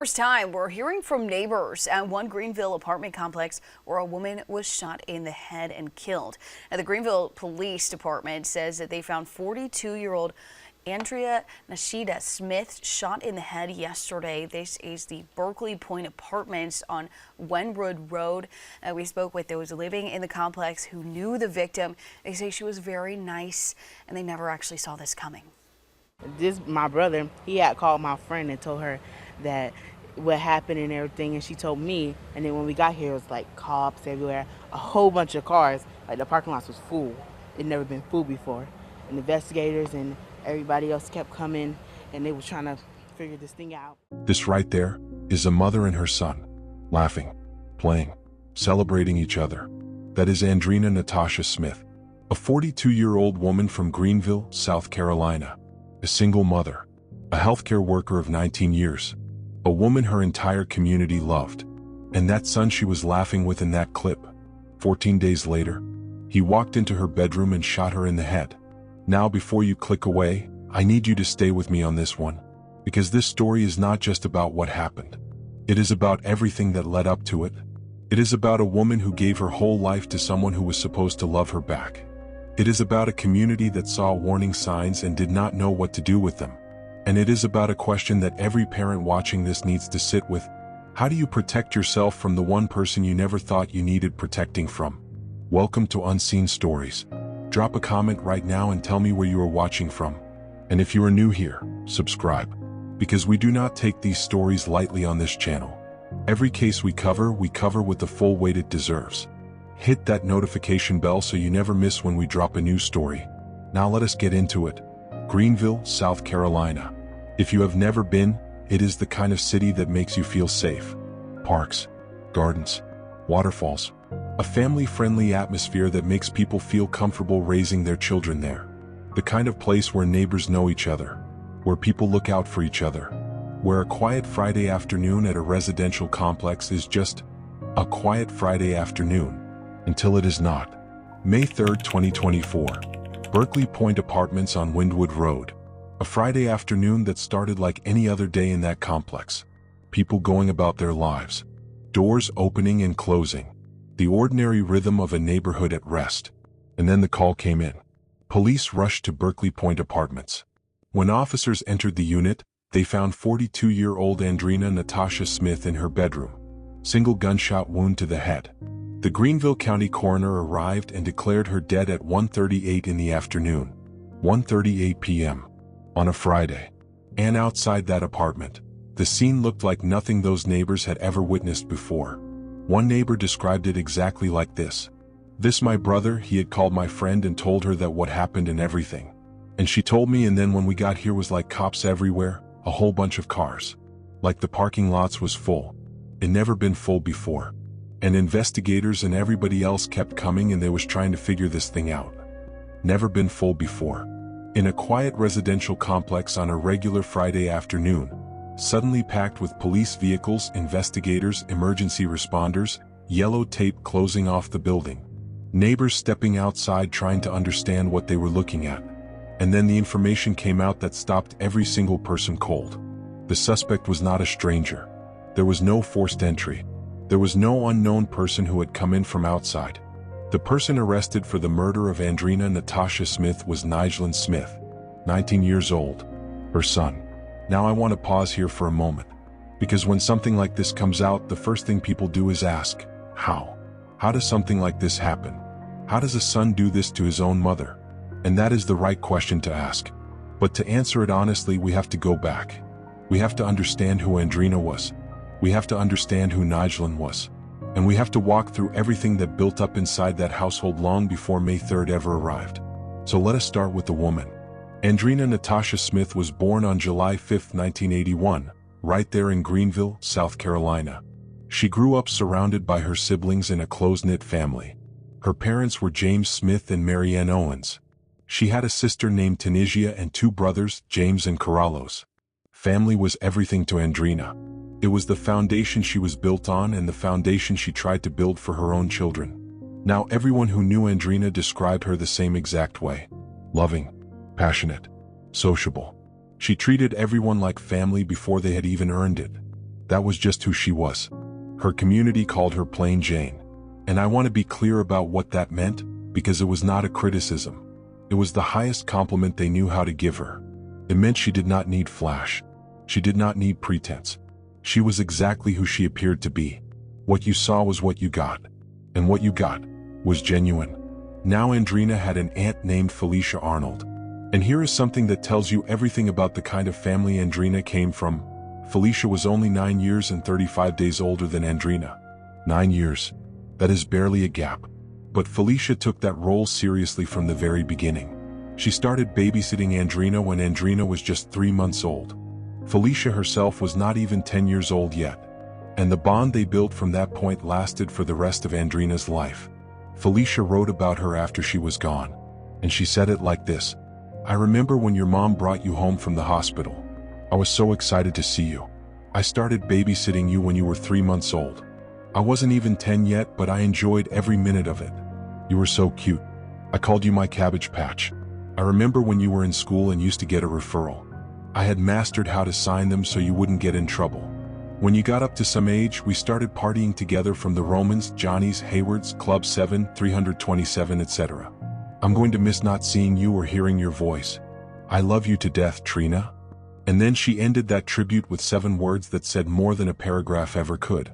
First time we're hearing from neighbors at one Greenville apartment complex where a woman was shot in the head and killed. Now, the Greenville Police Department says that they found 42-year-old Andrina Natasha Smith shot in the head yesterday. This is the Berkeley Point Apartments on Wenwood Road. We spoke with those living in the complex who knew the victim. They say she was very nice and they never actually saw this coming. My brother, he had called my friend and told her that what happened and everything, and she told me, and then when we got here, it was like cops everywhere, a whole bunch of cars, like the parking lot was full. It never been full before, and investigators and everybody else kept coming, and they were trying to figure this thing out. This right there is a mother and her son, laughing, playing, celebrating each other. That is Andrina Natasha Smith, a 42-year-old woman from Greenville, South Carolina, a single mother, a healthcare worker of 19 years, a woman her entire community loved, and that son she was laughing with in that clip. 14 days later, he walked into her bedroom and shot her in the head. Now, before you click away, I need you to stay with me on this one, because this story is not just about what happened. It is about everything that led up to it. It is about a woman who gave her whole life to someone who was supposed to love her back. It is about a community that saw warning signs and did not know what to do with them. And it is about a question that every parent watching this needs to sit with. How do you protect yourself from the one person you never thought you needed protecting from? Welcome to Unseen Stories. Drop a comment right now and tell me where you are watching from. And if you are new here, subscribe, because we do not take these stories lightly on this channel. Every case we cover with the full weight it deserves. Hit that notification bell so you never miss when we drop a new story. Now let us get into it. Greenville, South Carolina. If you have never been, it is the kind of city that makes you feel safe. Parks, gardens, waterfalls, a family-friendly atmosphere that makes people feel comfortable raising their children there. The kind of place where neighbors know each other, where people look out for each other, where a quiet Friday afternoon at a residential complex is just a quiet Friday afternoon, until it is not. May 3rd, 2024. Berkeley Point Apartments on Wenwood Road. A Friday afternoon that started like any other day in that complex. People going about their lives. Doors opening and closing. The ordinary rhythm of a neighborhood at rest. And then the call came in. Police rushed to Berkeley Point Apartments. When officers entered the unit, they found 42-year-old Andrina Natasha Smith in her bedroom. Single gunshot wound to the head. The Greenville County coroner arrived and declared her dead at 1:38 in the afternoon. 1:38 p.m. on a Friday. And outside that apartment, the scene looked like nothing those neighbors had ever witnessed before. One neighbor described it exactly like this. This my brother, he had called my friend and told her that what happened and everything. And she told me, and then when we got here was like cops everywhere, a whole bunch of cars. Like the parking lots was full. It never been full before. And investigators and everybody else kept coming and they was trying to figure this thing out. Never been full before. In a quiet residential complex on a regular Friday afternoon, suddenly packed with police vehicles, investigators, emergency responders, yellow tape closing off the building. Neighbors stepping outside trying to understand what they were looking at. And then the information came out that stopped every single person cold. The suspect was not a stranger. There was no forced entry. There was no unknown person who had come in from outside. The person arrested for the murder of Andrina Natasha Smith was Nigelan Smith, 19 years old, her son. Now I want to pause here for a moment, because when something like this comes out, the first thing people do is ask, how? How does something like this happen? How does a son do this to his own mother? And that is the right question to ask. But to answer it honestly, we have to go back. We have to understand who Andrina was. We have to understand who Nigelan was. And we have to walk through everything that built up inside that household long before May 3rd ever arrived. So let us start with the woman. Andrina Natasha Smith was born on July 5, 1981, right there in Greenville, South Carolina. She grew up surrounded by her siblings in a close-knit family. Her parents were James Smith and Mary Ann Owens. She had a sister named Tunisia and two brothers, James and Carlos. Family was everything to Andrina. It was the foundation she was built on and the foundation she tried to build for her own children. Now everyone who knew Andrina described her the same exact way. Loving, passionate, sociable. She treated everyone like family before they had even earned it. That was just who she was. Her community called her Plain Jane. And I want to be clear about what that meant, because it was not a criticism. It was the highest compliment they knew how to give her. It meant she did not need flash. She did not need pretense. She was exactly who she appeared to be. What you saw was what you got. And what you got was genuine. Now Andrina had an aunt named Felicia Arnold. And here is something that tells you everything about the kind of family Andrina came from. Felicia was only 9 years and 35 days older than Andrina. 9 years. That is barely a gap. But Felicia took that role seriously from the very beginning. She started babysitting Andrina when Andrina was just 3 months old. Felicia herself was not even 10 years old yet. And the bond they built from that point lasted for the rest of Andrina's life. Felicia wrote about her after she was gone. And she said it like this: "I remember when your mom brought you home from the hospital. I was so excited to see you. I started babysitting you when you were 3 months old. I wasn't even 10 yet, but I enjoyed every minute of it. You were so cute. I called you my Cabbage Patch. I remember when you were in school and used to get a referral. I had mastered how to sign them so you wouldn't get in trouble. When you got up to some age, we started partying together from the Romans, Johnny's, Hayward's, Club 7, 327, etc. I'm going to miss not seeing you or hearing your voice. I love you to death, Trina." And then she ended that tribute with 7 words that said more than a paragraph ever could.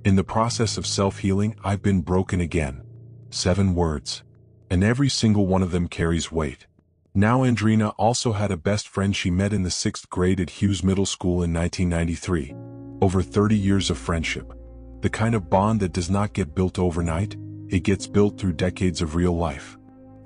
"In the process of self-healing, I've been broken again." 7 words. And every single one of them carries weight. Now Andrina also had a best friend she met in the 6th grade at Hughes Middle School in 1993. Over 30 years of friendship. The kind of bond that does not get built overnight, it gets built through decades of real life.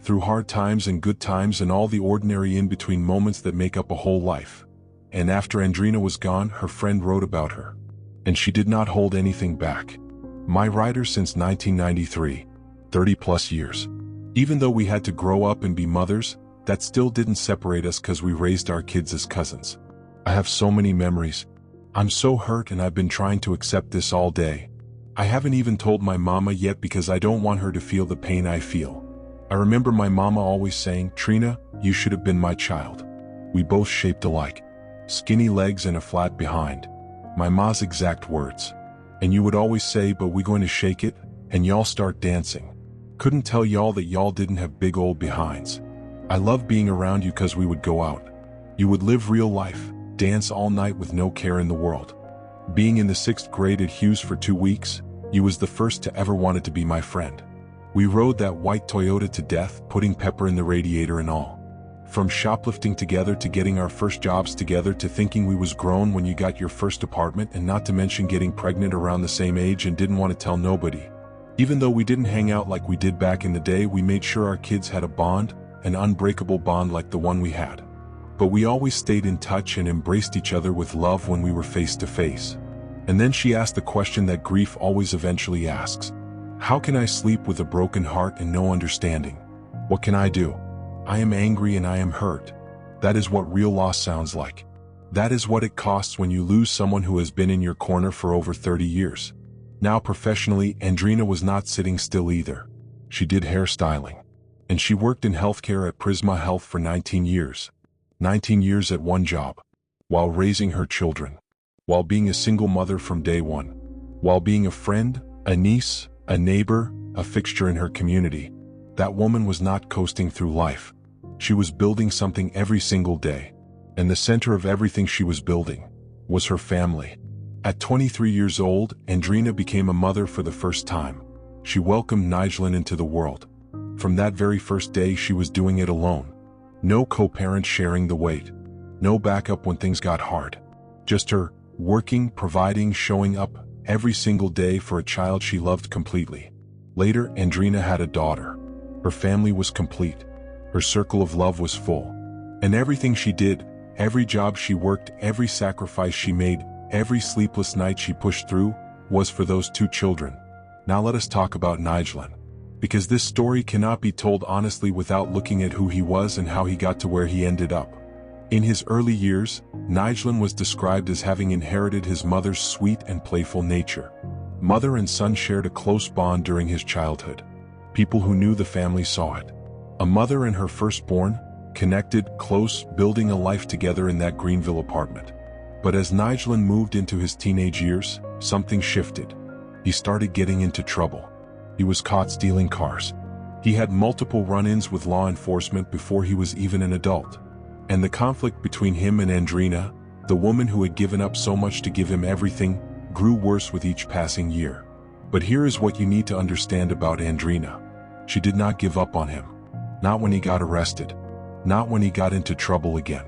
Through hard times and good times and all the ordinary in-between moments that make up a whole life. And after Andrina was gone, her friend wrote about her. And she did not hold anything back. "My writer since 1993, 30 plus years. Even though we had to grow up and be mothers, that still didn't separate us because we raised our kids as cousins. I have so many memories. I'm so hurt and I've been trying to accept this all day. I haven't even told my mama yet because I don't want her to feel the pain I feel. I remember my mama always saying, 'Trina, you should have been my child.' We both shaped alike. Skinny legs and a flat behind. My ma's exact words. And you would always say, 'But we going to shake it?' And y'all start dancing. Couldn't tell y'all that y'all didn't have big old behinds. I loved being around you cause we would go out. You would live real life, dance all night with no care in the world. Being in the 6th grade at Hughes for 2 weeks, you was the first to ever wanted to be my friend. We rode that white Toyota to death, putting pepper in the radiator and all. From shoplifting together to getting our first jobs together to thinking we was grown when you got your first apartment, and not to mention getting pregnant around the same age and didn't want to tell nobody. Even though we didn't hang out like we did back in the day, we made sure our kids had a bond, an unbreakable bond like the one we had. But we always stayed in touch and embraced each other with love when we were face to face. And then she asked the question that grief always eventually asks. How can I sleep with a broken heart and no understanding? What can I do? I am angry and I am hurt. That is what real loss sounds like. That is what it costs when you lose someone who has been in your corner for over 30 years. Now professionally, Andrina was not sitting still either. She did hairstyling. And she worked in healthcare at Prisma Health for 19 years. 19 years at one job. While raising her children. While being a single mother from day one. While being a friend, a niece, a neighbor, a fixture in her community. That woman was not coasting through life. She was building something every single day. And the center of everything she was building was her family. At 23 years old, Andrina became a mother for the first time. She welcomed Nigelan into the world. From that very first day, she was doing it alone. No co-parent sharing the weight. No backup when things got hard. Just her, working, providing, showing up every single day for a child she loved completely. Later, Andrina had a daughter. Her family was complete. Her circle of love was full. And everything she did, every job she worked, every sacrifice she made, every sleepless night she pushed through, was for those 2 children. Now let us talk about Nigelan. Because this story cannot be told honestly without looking at who he was and how he got to where he ended up. In his early years, Nigelan was described as having inherited his mother's sweet and playful nature. Mother and son shared a close bond during his childhood. People who knew the family saw it. A mother and her firstborn, connected, close, building a life together in that Greenville apartment. But as Nigelan moved into his teenage years, something shifted. He started getting into trouble. He was caught stealing cars. He had multiple run-ins with law enforcement before he was even an adult. And the conflict between him and Andrina, the woman who had given up so much to give him everything, grew worse with each passing year. But here is what you need to understand about Andrina. She did not give up on him. Not when he got arrested. Not when he got into trouble again.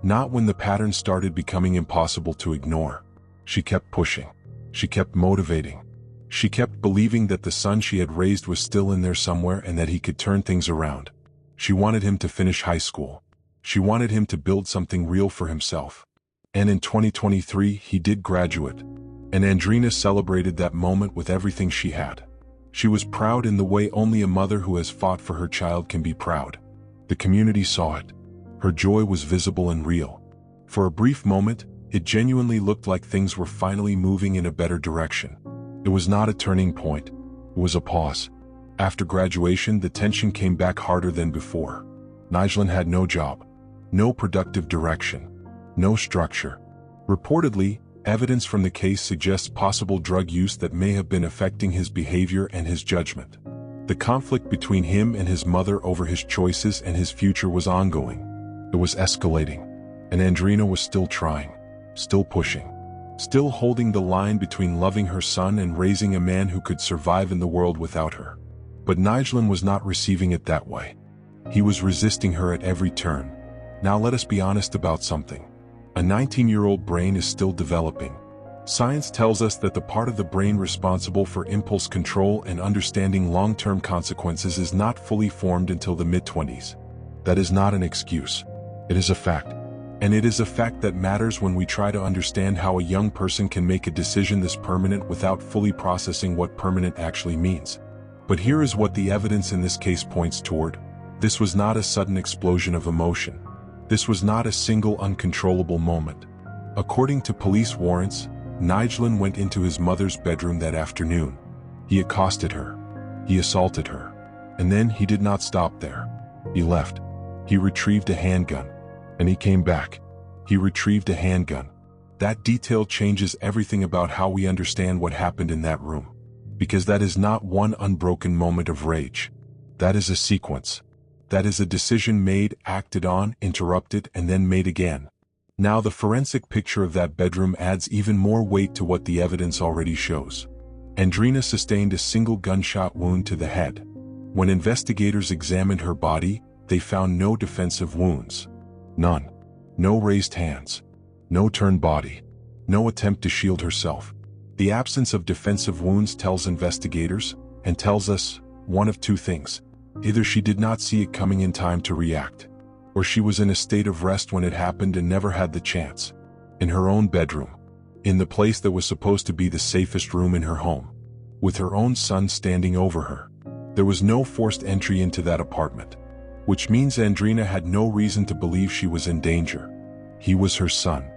Not when the pattern started becoming impossible to ignore. She kept pushing. She kept motivating. She kept believing that the son she had raised was still in there somewhere and that he could turn things around. She wanted him to finish high school. She wanted him to build something real for himself. And in 2023, he did graduate. And Andrina celebrated that moment with everything she had. She was proud in the way only a mother who has fought for her child can be proud. The community saw it. Her joy was visible and real. For a brief moment, it genuinely looked like things were finally moving in a better direction. It was not a turning point. It was a pause. After graduation, the tension came back harder than before. Nigelan had no job, no productive direction, no structure. Reportedly, evidence from the case suggests possible drug use that may have been affecting his behavior and his judgment. The conflict between him and his mother over his choices and his future was ongoing. It was escalating. And Andrina was still trying, still pushing. Still holding the line between loving her son and raising a man who could survive in the world without her. But Nigelan was not receiving it that way. He was resisting her at every turn. Now let us be honest about something. A 19-year-old brain is still developing. Science tells us that the part of the brain responsible for impulse control and understanding long-term consequences is not fully formed until the mid-20s. That is not an excuse. It is a fact. And it is a fact that matters when we try to understand how a young person can make a decision this permanent without fully processing what permanent actually means. But here is what the evidence in this case points toward. This was not a sudden explosion of emotion. This was not a single uncontrollable moment. According to police warrants, Nigelan went into his mother's bedroom that afternoon. He accosted her. He assaulted her. And then he did not stop there. He left. He retrieved a handgun. And he came back. He retrieved a handgun. That detail changes everything about how we understand what happened in that room. Because that is not one unbroken moment of rage. That is a sequence. That is a decision made, acted on, interrupted, and then made again. Now the forensic picture of that bedroom adds even more weight to what the evidence already shows. Andrina sustained a single gunshot wound to the head. When investigators examined her body, they found no defensive wounds. None. No raised hands. No turned body. No attempt to shield herself. The absence of defensive wounds tells investigators, and tells us, one of two things. Either she did not see it coming in time to react, or she was in a state of rest when it happened and never had the chance. In her own bedroom. In the place that was supposed to be the safest room in her home. With her own son standing over her. There was no forced entry into that apartment. Which means Andrina had no reason to believe she was in danger. He was her son.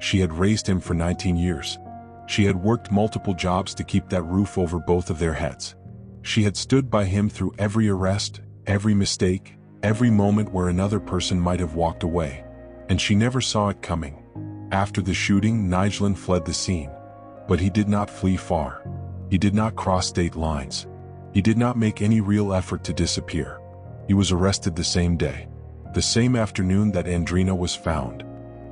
She had raised him for 19 years. She had worked multiple jobs to keep that roof over both of their heads. She had stood by him through every arrest, every mistake, every moment where another person might have walked away. And she never saw it coming. After the shooting, Nigelan fled the scene. But he did not flee far. He did not cross state lines. He did not make any real effort to disappear. He was arrested the same day. The same afternoon that Andrina was found.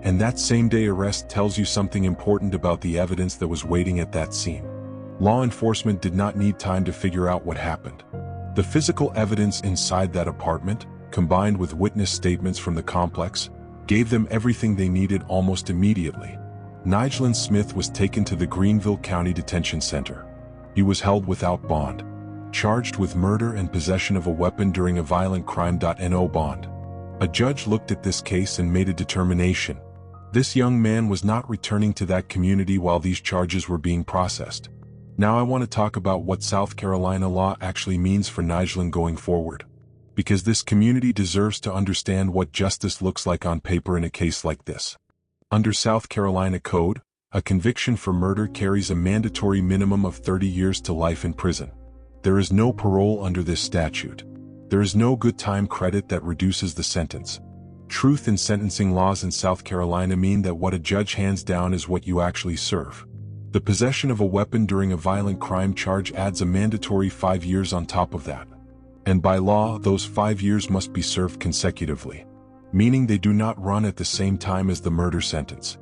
And that same day arrest tells you something important about the evidence that was waiting at that scene. Law enforcement did not need time to figure out what happened. The physical evidence inside that apartment, combined with witness statements from the complex, gave them everything they needed almost immediately. Nigelan Smith was taken to the Greenville County Detention Center. He was held without bond. Charged with murder and possession of a weapon during a violent crime. No bond. A judge looked at this case and made a determination. This young man was not returning to that community while these charges were being processed. Now I want to talk about what South Carolina law actually means for Nigelan going forward. Because this community deserves to understand what justice looks like on paper in a case like this. Under South Carolina Code, a conviction for murder carries a mandatory minimum of 30 years to life in prison. There is no parole under this statute. There is no good time credit that reduces the sentence. Truth in sentencing laws in South Carolina mean that what a judge hands down is what you actually serve. The possession of a weapon during a violent crime charge adds a mandatory 5 years on top of that. And by law, those 5 years must be served consecutively, meaning they do not run at the same time as the murder sentence.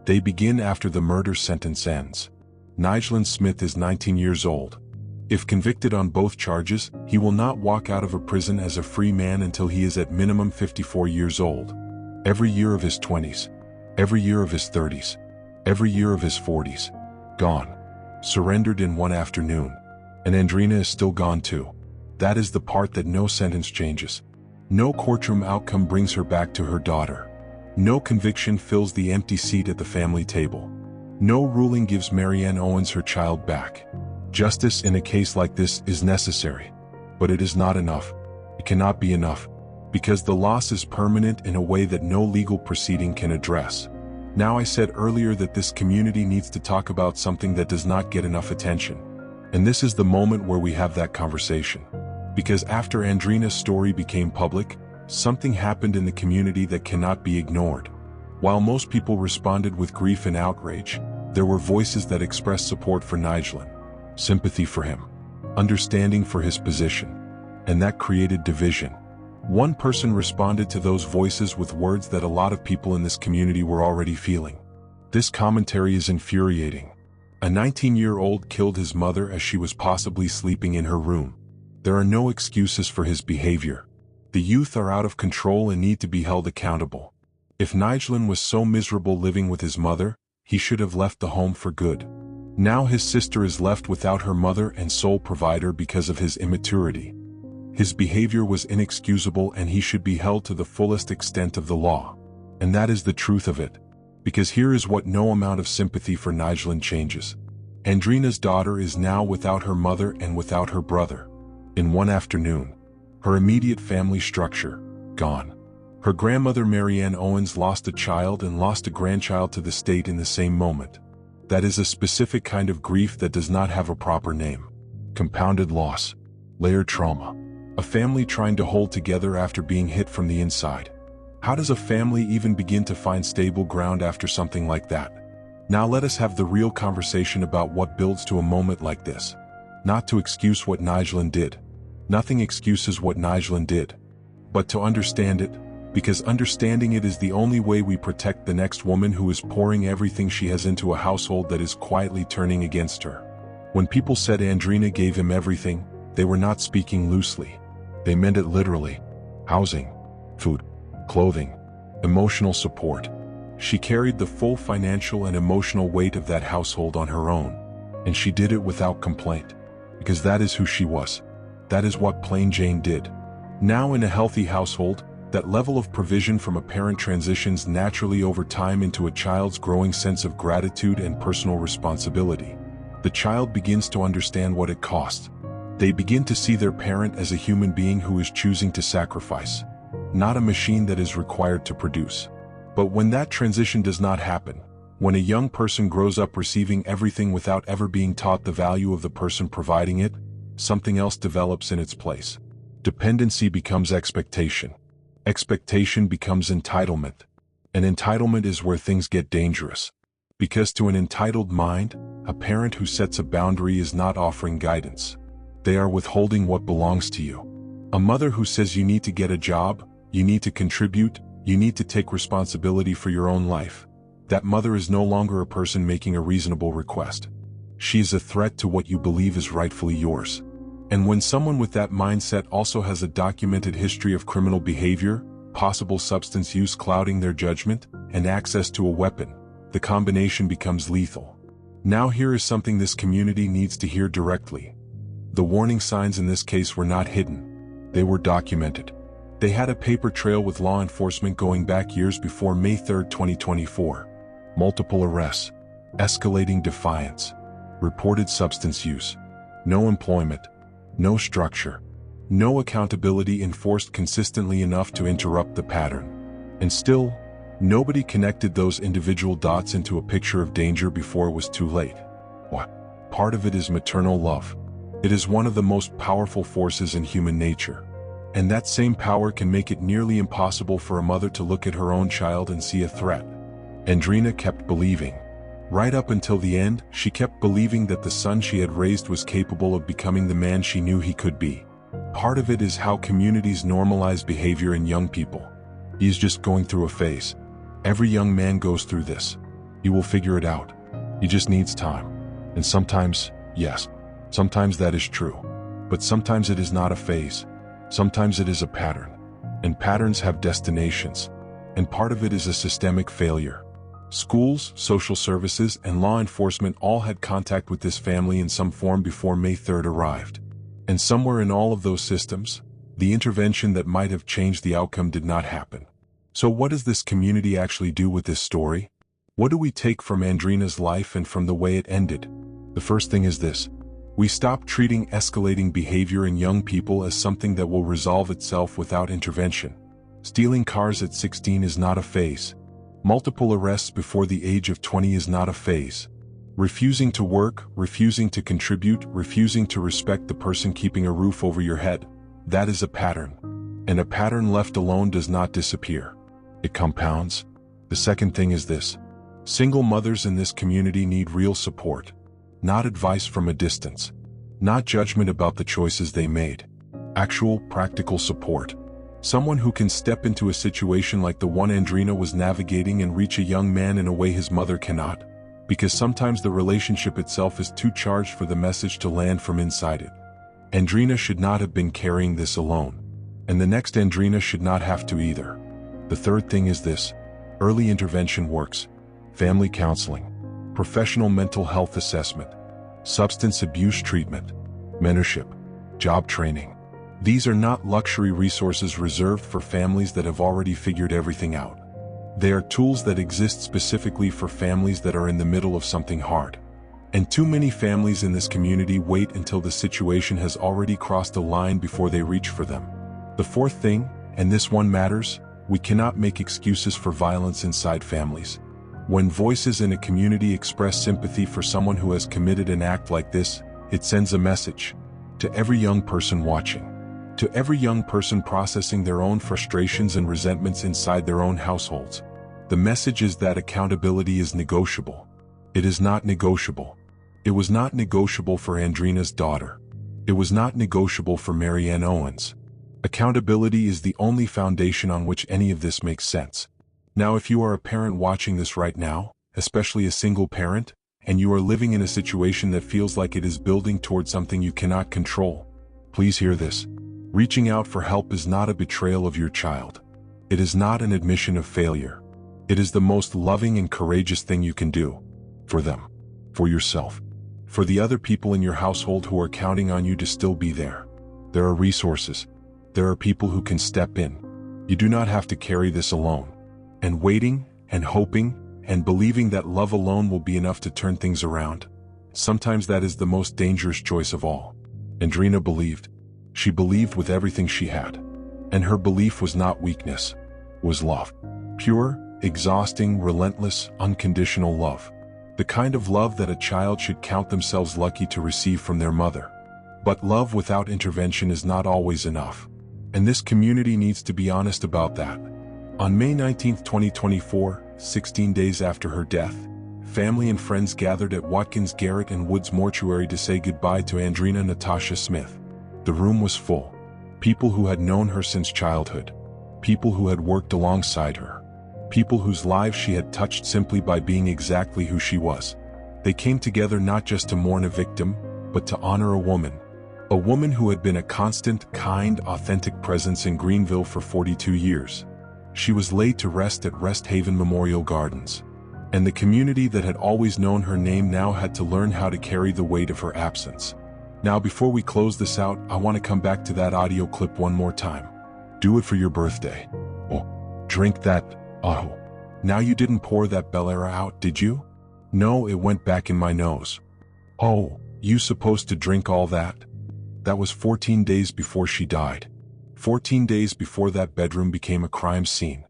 They begin after the murder sentence ends. Nigelan Smith is 19 years old. If convicted on both charges, he will not walk out of a prison as a free man until he is at minimum 54 years old. Every year of his 20s, every year of his 30s, every year of his 40s, gone. Surrendered in one afternoon. And Andrina is still gone too. That is the part that no sentence changes. No courtroom outcome brings her back to her daughter. No conviction fills the empty seat at the family table. No ruling gives Marianne Owens her child back. Justice in a case like this is necessary, but it is not enough. It cannot be enough, because the loss is permanent in a way that no legal proceeding can address. Now, I said earlier that this community needs to talk about something that does not get enough attention. And this is the moment where we have that conversation. Because after Andrina's story became public, something happened in the community that cannot be ignored. While most people responded with grief and outrage, there were voices that expressed support for Nigelan, sympathy for him, understanding for his position, and that created division. One person responded to those voices with words that a lot of people in this community were already feeling. This commentary is infuriating. A 19-year-old killed his mother as she was possibly sleeping in her room. There are no excuses for his behavior. The youth are out of control and need to be held accountable. If Nigelan was so miserable living with his mother, he should have left the home for good. Now his sister is left without her mother and sole provider because of his immaturity. His behavior was inexcusable and he should be held to the fullest extent of the law. And that is the truth of it. Because here is what no amount of sympathy for Nigelan changes. Andrina's daughter is now without her mother and without her brother. In one afternoon, her immediate family structure, gone. Her grandmother Marianne Owens lost a child and lost a grandchild to the state in the same moment. That is a specific kind of grief that does not have a proper name. Compounded loss. Layered trauma. A family trying to hold together after being hit from the inside. How does a family even begin to find stable ground after something like that? Now let us have the real conversation about what builds to a moment like this. Not to excuse what Nigelan did. Nothing excuses what Nigelan did. But to understand it, because understanding it is the only way we protect the next woman who is pouring everything she has into a household that is quietly turning against her. When people said Andrina gave him everything, they were not speaking loosely. They meant it literally. Housing, food, clothing, emotional support. She carried the full financial and emotional weight of that household on her own. And she did it without complaint. Because that is who she was. That is what plain Jane did. Now in a healthy household, that level of provision from a parent transitions naturally over time into a child's growing sense of gratitude and personal responsibility. The child begins to understand what it costs. They begin to see their parent as a human being who is choosing to sacrifice, not a machine that is required to produce. But when that transition does not happen, when a young person grows up receiving everything without ever being taught the value of the person providing it, something else develops in its place. Dependency becomes expectation. Expectation becomes entitlement. And entitlement is where things get dangerous. Because to an entitled mind, a parent who sets a boundary is not offering guidance. They are withholding what belongs to you. A mother who says you need to get a job, you need to contribute, you need to take responsibility for your own life. That mother is no longer a person making a reasonable request. She is a threat to what you believe is rightfully yours. And when someone with that mindset also has a documented history of criminal behavior, possible substance use clouding their judgment, and access to a weapon, the combination becomes lethal. Now here is something this community needs to hear directly. The warning signs in this case were not hidden. They were documented. They had a paper trail with law enforcement going back years before May 3, 2024. Multiple arrests, escalating defiance, reported substance use, no employment, no structure, no accountability enforced consistently enough to interrupt the pattern. And still, nobody connected those individual dots into a picture of danger before it was too late. What? Part of it is maternal love. It is one of the most powerful forces in human nature. And that same power can make it nearly impossible for a mother to look at her own child and see a threat. Andrina kept believing. Right up until the end, she kept believing that the son she had raised was capable of becoming the man she knew he could be. Part of it is how communities normalize behavior in young people. He's just going through a phase. Every young man goes through this. He will figure it out. He just needs time. And sometimes, yes, sometimes that is true. But sometimes it is not a phase. Sometimes it is a pattern. And patterns have destinations. And part of it is a systemic failure. Schools, social services, and law enforcement all had contact with this family in some form before May 3rd arrived. And somewhere in all of those systems, the intervention that might have changed the outcome did not happen. So what does this community actually do with this story? What do we take from Andrina's life and from the way it ended? The first thing is this. We stop treating escalating behavior in young people as something that will resolve itself without intervention. Stealing cars at 16 is not a phase. Multiple arrests before the age of 20 is not a phase. Refusing to work, refusing to contribute, refusing to respect the person keeping a roof over your head, that is a pattern. And a pattern left alone does not disappear. It compounds. The second thing is this. Single mothers in this community need real support. Not advice from a distance. Not judgment about the choices they made. Actual, practical support. Someone who can step into a situation like the one Andrina was navigating and reach a young man in a way his mother cannot. Because sometimes the relationship itself is too charged for the message to land from inside it. Andrina should not have been carrying this alone. And the next Andrina should not have to either. The third thing is this. Early intervention works. Family counseling. Professional mental health assessment. Substance abuse treatment. Mentorship. Job training. These are not luxury resources reserved for families that have already figured everything out. They are tools that exist specifically for families that are in the middle of something hard. And too many families in this community wait until the situation has already crossed a line before they reach for them. The fourth thing, and this one matters, we cannot make excuses for violence inside families. When voices in a community express sympathy for someone who has committed an act like this, it sends a message to every young person watching. To every young person processing their own frustrations and resentments inside their own households. The message is that accountability is negotiable. It is not negotiable. It was not negotiable for Andrina's daughter. It was not negotiable for Marianne Owens. Accountability is the only foundation on which any of this makes sense. Now, if you are a parent watching this right now, especially a single parent, and you are living in a situation that feels like it is building towards something you cannot control, please hear this. Reaching out for help is not a betrayal of your child. It is not an admission of failure. It is the most loving and courageous thing you can do. For them. For yourself. For the other people in your household who are counting on you to still be there. There are resources. There are people who can step in. You do not have to carry this alone. And waiting, and hoping, and believing that love alone will be enough to turn things around. Sometimes that is the most dangerous choice of all. Andrina believed. She believed with everything she had. And her belief was not weakness, was love. Pure, exhausting, relentless, unconditional love. The kind of love that a child should count themselves lucky to receive from their mother. But love without intervention is not always enough. And this community needs to be honest about that. On May 19, 2024, 16 days after her death, family and friends gathered at Watkins Garrett and Woods Mortuary to say goodbye to Andrina Natasha Smith. The room was full. People who had known her since childhood. People who had worked alongside her. People whose lives she had touched simply by being exactly who she was. They came together not just to mourn a victim, but to honor a woman. A woman who had been a constant, kind, authentic presence in Greenville for 42 years. She was laid to rest at Rest Haven Memorial Gardens. And the community that had always known her name now had to learn how to carry the weight of her absence. Now, before we close this out, I want to come back to that audio clip one more time. Do it for your birthday. Oh, drink that. Oh, now you didn't pour that Bel Air out, did you? No, it went back in my nose. Oh, you supposed to drink all that? That was 14 days before she died. 14 days before that bedroom became a crime scene.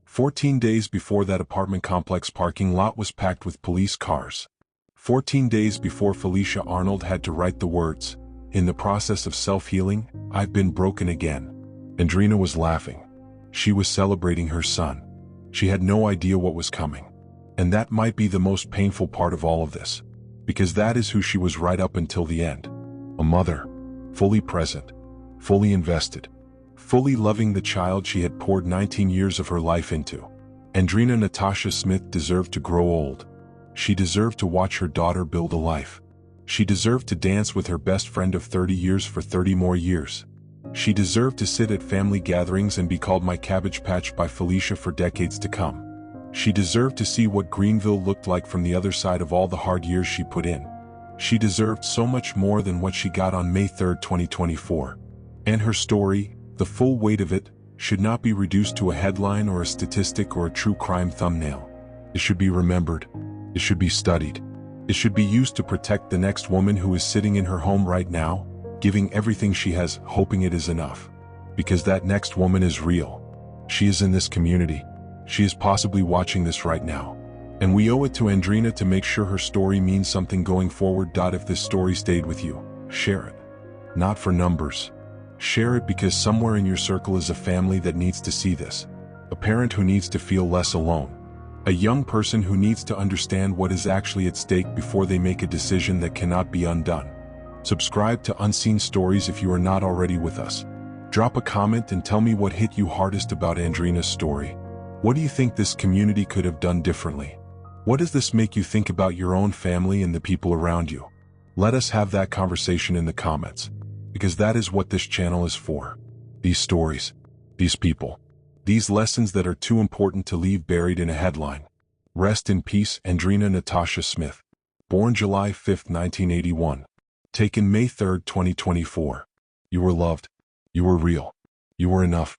14 days before that apartment complex parking lot was packed with police cars. 14 days before Felicia Arnold had to write the words, "In the process of self-healing, I've been broken again." Andrina was laughing. She was celebrating her son. She had no idea what was coming. And that might be the most painful part of all of this, because that is who she was right up until the end. A mother, fully present, fully invested, fully loving the child she had poured 19 years of her life into. Andrina Natasha Smith deserved to grow old. She deserved to watch her daughter build a life. She deserved to dance with her best friend of 30 years for 30 more years. She deserved to sit at family gatherings and be called my Cabbage Patch by Felicia for decades to come. She deserved to see what Greenville looked like from the other side of all the hard years she put in. She deserved so much more than what she got on May 3, 2024. And her story, the full weight of it, should not be reduced to a headline or a statistic or a true crime thumbnail. It should be remembered. It should be studied. It should be used to protect the next woman who is sitting in her home right now, giving everything she has, hoping it is enough. Because that next woman is real. She is in this community. She is possibly watching this right now. And we owe it to Andrina to make sure her story means something going forward. If this story stayed with you, share it. Not for numbers. Share it because somewhere in your circle is a family that needs to see this. A parent who needs to feel less alone. A young person who needs to understand what is actually at stake before they make a decision that cannot be undone. Subscribe to Unseen Stories if you are not already with us. Drop a comment and tell me what hit you hardest about Andrina's story. What do you think this community could have done differently? What does this make you think about your own family and the people around you? Let us have that conversation in the comments, because that is what this channel is for. These stories, these people, these lessons that are too important to leave buried in a headline. Rest in peace, Andrina Natasha Smith. Born July 5, 1981. Taken May 3, 2024. You were loved. You were real. You were enough.